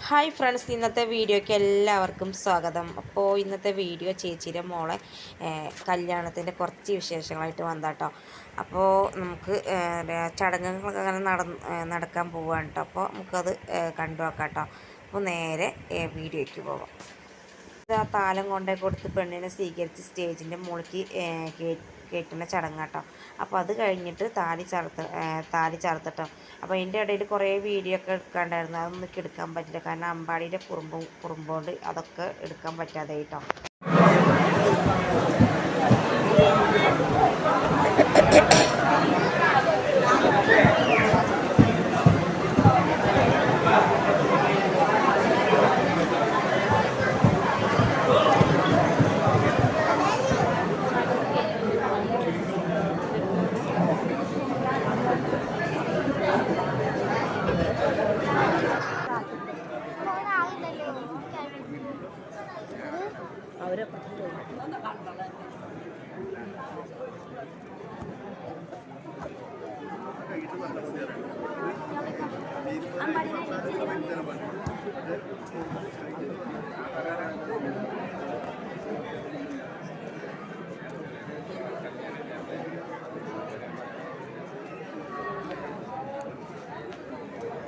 Hi friends, ഇന്നത്തെ വീഡിയോയ്ക്ക് എല്ലാവർക്കും സ്വാഗതം. അപ്പോൾ ഇന്നത്തെ വീഡിയോ ചേച്ചിയുടെ മോളെ കല്യാണത്തിൻ്റെ കുറച്ച് വിശേഷങ്ങളായിട്ട് വന്നാട്ടോ. അപ്പോൾ നമുക്ക് ചടങ്ങുകളൊക്കെ അങ്ങനെ നടക്കാൻ പോവുകയാണ് കേട്ടോ. അപ്പോൾ നമുക്കത് കണ്ടു നോക്കാം കേട്ടോ. അപ്പോൾ നേരെ വീഡിയോയ്ക്ക് പോകാം. ആ താലം കൊണ്ടേ കൊടുത്ത് പെണ്ണിനെ സ്വീകരിച്ച് സ്റ്റേജിൻ്റെ മുകളിലേക്ക് കയറ്റുന്ന ചടങ്ങാട്ടോ. അപ്പോൾ അത് കഴിഞ്ഞിട്ട് താലി ചാർത്തട്ടോ. അപ്പോൾ അതിൻ്റെ ഇടയിൽ കുറേ വീഡിയോ ഒക്കെ എടുക്കാണ്ടായിരുന്നു. അതൊന്നും എടുക്കാൻ പറ്റില്ല, കാരണം അമ്പാടിയുടെ കുറുമ്പോണ്ട് അതൊക്കെ എടുക്കാൻ പറ്റാതെ കേട്ടോ.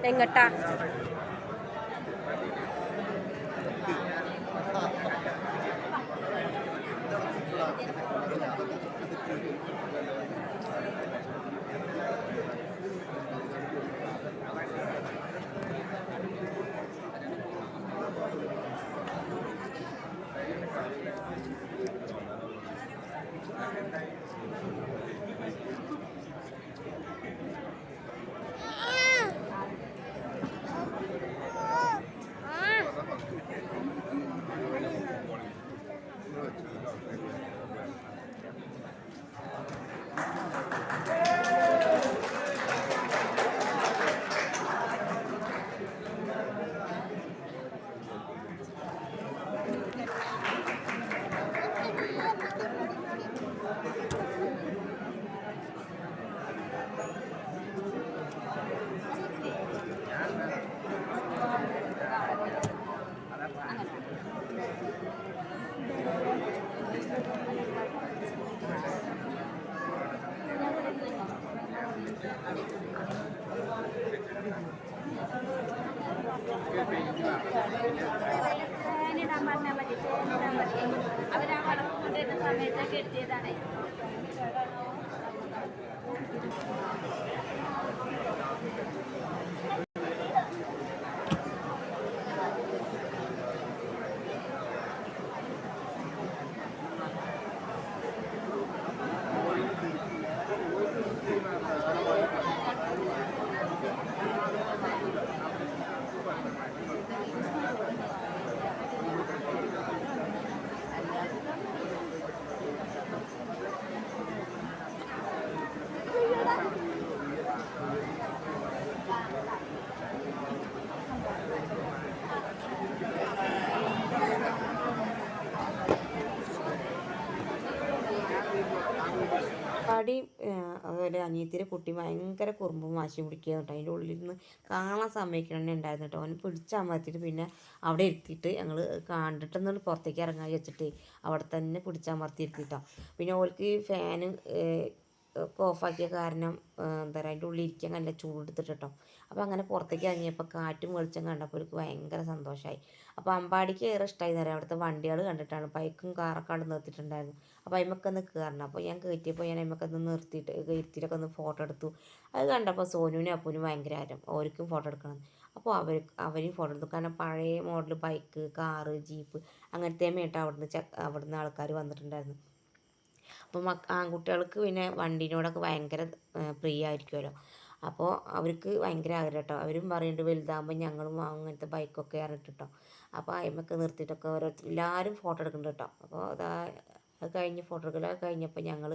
എങ്ങട്ടാ ഫാനിടാൻ പറഞ്ഞാൽ മതി. ഫാനിടാൻ മതി. അവരാ വടക്ക് കൊണ്ടുവരുന്ന സമയത്തൊക്കെ എടുത്തിയതാണ്. പാടി അതുപോലെ അനിയത്തിയുടെ കുട്ടി ഭയങ്കര കുറുമ്പും വാശി പിടിക്കുക കേട്ടോ. അതിൻ്റെ ഉള്ളിലിരുന്ന് കാണാൻ സമ്മതിക്കണേ ഉണ്ടായിരുന്നു കേട്ടോ. അവന് പിടിച്ചമർത്തിയിട്ട് പിന്നെ അവിടെ ഇരുത്തിയിട്ട് ഞങ്ങൾ കണ്ടിട്ടൊന്നും പുറത്തേക്ക് ഇറങ്ങാൻ വെച്ചിട്ട് അവിടെ തന്നെ പിടിച്ചമർത്തി ഇരുത്തിട്ടോ. പിന്നെ ഓൾക്ക് ഫാന് ഒക്കെ ഓഫാക്കിയ കാരണം എന്താ പറയുക, അതിൻ്റെ ഉള്ളിൽ ഇരിക്കാൻ നല്ല ചൂടെടുത്തിട്ട് കേട്ടോ. അപ്പോൾ അങ്ങനെ പുറത്തേക്ക് ഇറങ്ങിയപ്പോൾ കാറ്റും വെളിച്ചം കണ്ടപ്പോൾ എനിക്ക് ഭയങ്കര സന്തോഷമായി. അപ്പോൾ അമ്പാടിക്ക് ഏറെ ഇഷ്ടമായി തരാം. അവിടുത്തെ വണ്ടികൾ കണ്ടിട്ടാണ്, ബൈക്കും കാറൊക്കെ അവിടെ നിർത്തിയിട്ടുണ്ടായിരുന്നു. അപ്പോൾ അതിമൊക്കെ ഒന്ന് കയറണം. അപ്പോൾ ഞാൻ കയറ്റിയപ്പോൾ ഞാൻ അതിമൊക്കെ ഒന്ന് ഇരുത്തിയിട്ടൊക്കെ ഒന്ന് ഫോട്ടോ എടുത്തു. അത് കണ്ടപ്പോൾ സോനുവിനും അപ്പൂനും ഭയങ്കര ആരും, അവർക്കും ഫോട്ടോ എടുക്കണം. അപ്പോൾ അവരും ഫോട്ടോ എടുത്തു. കാരണം പഴയ മോഡൽ ബൈക്ക്, കാറ്, ജീപ്പ് അങ്ങനത്തെ മേട്ട് അവിടുന്ന് ആൾക്കാർ വന്നിട്ടുണ്ടായിരുന്നു. അപ്പോൾ ആൺകുട്ടികൾക്ക് പിന്നെ വണ്ടീനോടൊക്കെ ഭയങ്കര പ്രിയമായിരിക്കുമല്ലോ. അപ്പോൾ അവർക്ക് ഭയങ്കര ആഗ്രഹം കേട്ടോ. അവരും പറയുന്നുണ്ട് വലുതാകുമ്പോൾ ഞങ്ങളും അങ്ങനത്തെ ബൈക്കൊക്കെ ഇറങ്ങിട്ടോ. അപ്പോൾ അതിമൊക്കെ നിർത്തിയിട്ടൊക്കെ എല്ലാവരും ഫോട്ടോ എടുക്കുന്നുണ്ട് കേട്ടോ. അപ്പോൾ അത് കഴിഞ്ഞ് ഫോട്ടോ എടുക്കലൊക്കെ കഴിഞ്ഞപ്പോൾ ഞങ്ങൾ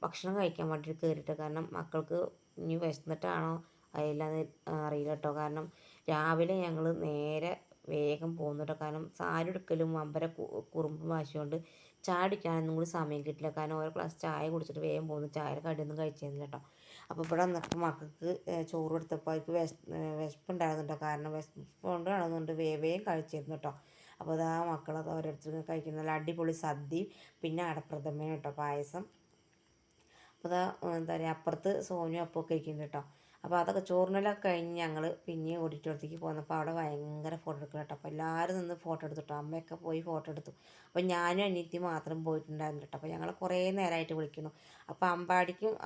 ഭക്ഷണം കഴിക്കാൻ വേണ്ടിയിട്ട് കയറിയിട്ട്, കാരണം മക്കൾക്ക് ഇനി വിശന്നിട്ടാണോ അതില്ലാന്ന് അറിയില്ല കേട്ടോ. കാരണം രാവിലെ ഞങ്ങൾ നേരെ വേഗം പോകുന്നു കേട്ടോ. കാരണം സാരി എടുക്കലും അമ്പര കുറുമ്പും വാശിയുകൊണ്ട് ചായ കുടിക്കാനൊന്നും കൂടി സമയം കിട്ടില്ല. കാരണം ഓരോ ഗ്ലാസ് ചായ കുടിച്ചിട്ട് വേഗം പോകുന്നു. ചായയുടെ കടിയൊന്നും കഴിച്ചിരുന്നില്ല കേട്ടോ. അപ്പോൾ ഇവിടെ വന്നപ്പോൾ മക്കൾക്ക് ചോറ് കൊടുത്തപ്പോൾ അവർക്ക് വിശപ്പുണ്ടായിരുന്നു കേട്ടോ. കാരണം വിശപ്പ് കൊണ്ട് കാണുന്നുണ്ട് വേവേം കഴിച്ചിരുന്നു കേട്ടോ. അപ്പോൾ അതാ മക്കളൊക്കെ ഓരോരുത്തർക്ക് കഴിക്കുന്ന നല്ല അടിപൊളി സദ്യയും പിന്നെ അടപ്രഥമനും കേട്ടോ, പായസം. അപ്പോൾ അതാ എന്താ പറയുക, അപ്പുറത്ത് സോനു അപ്പമൊക്കെ കഴിക്കുന്നുണ്ട് കേട്ടോ. അപ്പോൾ അതൊക്കെ ചോറിനെല്ലാം കഴിഞ്ഞ് ഞങ്ങൾ പിന്നെയും ഓഡിറ്റോറിയത്തേക്ക് പോന്നപ്പോൾ അവിടെ ഭയങ്കര ഫോട്ടോ എടുക്കണം കേട്ടോ. അപ്പോൾ എല്ലാവരും നിന്ന് ഫോട്ടോ എടുത്തിട്ടോ. അമ്മയൊക്കെ പോയി ഫോട്ടോ എടുത്തു. അപ്പോൾ ഞാനും അനിയത്തി മാത്രം പോയിട്ടുണ്ടായിരുന്നു കേട്ടോ. അപ്പോൾ ഞങ്ങൾ കുറേ നേരമായിട്ട് വിളിക്കുന്നു. അപ്പോൾ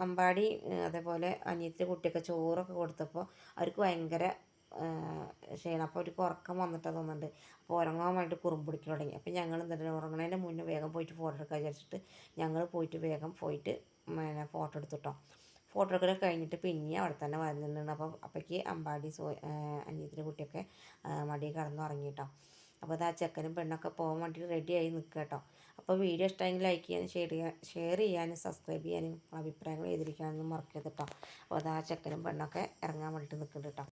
അമ്പാടി അതേപോലെ അനിയത്തിൻ്റെ കുട്ടിയൊക്കെ ചോറൊക്കെ കൊടുത്തപ്പോൾ അവർക്ക് ഭയങ്കര ക്ഷീണം. അപ്പോൾ അവർക്ക് ഉറക്കം വന്നിട്ടാണ് തോന്നുന്നുണ്ട്. അപ്പോൾ ഉറങ്ങാൻ വേണ്ടി കുറുമ്പ് പിടിക്കാൻ തുടങ്ങി. അപ്പോൾ ഞങ്ങൾ എന്താ ഉറങ്ങണതിൻ്റെ മുന്നേ വേഗം പോയിട്ട് ഫോട്ടോ എടുക്കാൻ വിചാരിച്ചിട്ട് ഞങ്ങൾ പോയിട്ട് വേഗം പോയിട്ട് ഫോട്ടോ എടുത്തിട്ടോ. ഫോട്ടോ എടുക്കൽ കഴിഞ്ഞിട്ട് പിന്നെ അവിടെ തന്നെ വരുന്നുണ്ട്. അപ്പോഴേക്ക് അനിയത്തിൻ്റെ കുട്ടിയൊക്കെ മടി കിടന്നുറങ്ങി കേട്ടോ. അപ്പോൾ അത് ആ ചെക്കനും പെണ്ണൊക്കെ പോകാൻ വേണ്ടിയിട്ട് റെഡിയായി നിൽക്കുക കേട്ടോ. അപ്പോൾ വീഡിയോ ഇഷ്ടമെങ്കിൽ ലൈക്ക് ചെയ്യാനും ഷെയർ ചെയ്യാനും സബ്സ്ക്രൈബ് ചെയ്യാനും അഭിപ്രായങ്ങൾ എഴുതിയിരിക്കാനൊന്നും മറക്കരുത് കേട്ടോ. അപ്പോൾ അത് ആ ചെക്കനും പെണ്ണൊക്കെ ഇറങ്ങാൻ വേണ്ടിയിട്ട് നിൽക്കുന്നുണ്ട് കേട്ടോ.